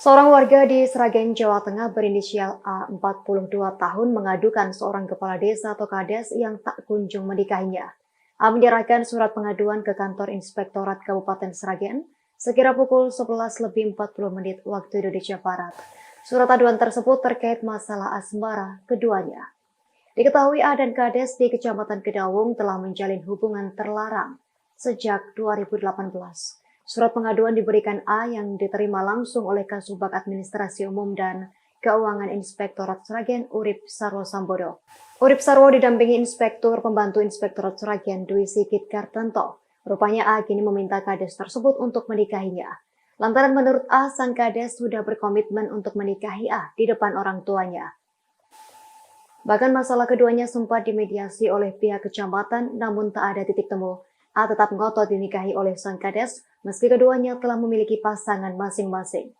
Seorang warga di Sragen, Jawa Tengah berinisial A, 42 tahun, mengadukan seorang kepala desa atau kades yang tak kunjung menikahinya. A menyerahkan surat pengaduan ke kantor Inspektorat Kabupaten Sragen sekira pukul 11:40 waktu Indonesia Barat. Surat aduan tersebut terkait masalah asmara keduanya. Diketahui A dan kades di Kecamatan Kedawung telah menjalin hubungan terlarang sejak 2018. Surat pengaduan diberikan A yang diterima langsung oleh Kasubag Administrasi Umum dan Keuangan Inspektorat Sragen Urip Sarwo Sambodo. Urip Sarwo didampingi Inspektur Pembantu Inspektorat Sragen Dwi Sigit Kartanto. Rupanya A kini meminta kades tersebut untuk menikahinya. Lantaran menurut A, sang kades sudah berkomitmen untuk menikahi A di depan orang tuanya. Bahkan masalah keduanya sempat dimediasi oleh pihak kecamatan, namun tak ada titik temu. A tetap ngotot dinikahi oleh sang kades, meski keduanya telah memiliki pasangan masing-masing.